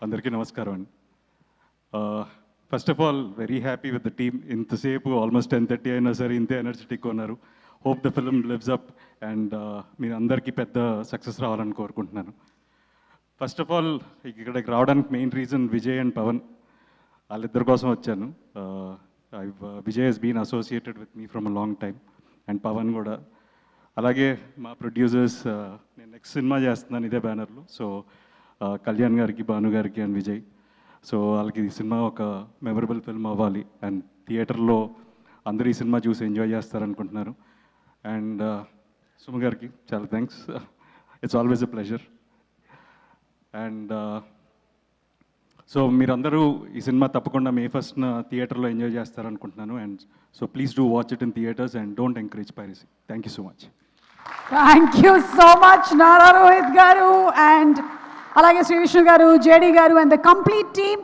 అందరికీ నమస్కారం అండి. First of all very happy with the team. ఇంతసేపు ఆల్మోస్ట్ 10:30 అయినా సరే ఇంతే ఎనర్జెటిక్ ఉన్నారు. Hope the film lives up and మీరు అందరికీ పెద్ద సక్సెస్ రావాలని కోరుకుంటున్నాను. ఫస్ట్ ఆఫ్ ఆల్ ఇక్కడికి రావడానికి main reason Vijay and Pavan, వాళ్ళిద్దరి కోసం వచ్చాను. Vijay has been associated with me from a long time and Pavan కూడా. అలాగే మా ప్రొడ్యూసర్స్, నేను నెక్స్ట్ సినిమా చేస్తున్నాను ఇదే బ్యానర్లో. సో కళ్యాణ్ గారికి, భాను గారికి అండ్ విజయ్, సో వాళ్ళకి ఈ సినిమా ఒక మెమరబుల్ ఫిల్మ్ అవ్వాలి అండ్ థియేటర్లో అందరూ ఈ సినిమా చూసి ఎంజాయ్ చేస్తారనుకుంటున్నారు. అండ్ సుమ గారికి చాలా thanks, it's always a pleasure. And so మీరందరూ ఈ సినిమా తప్పకుండా May 1st థియేటర్లో ఎంజాయ్ చేస్తారనుకుంటున్నాను. And so please do watch it in theatres and don't encourage piracy. Thank you so much. Thank you so much Nara Rohit గారు and అలాగే శ్రీ విష్ణు గారు, JD గారు and the complete team.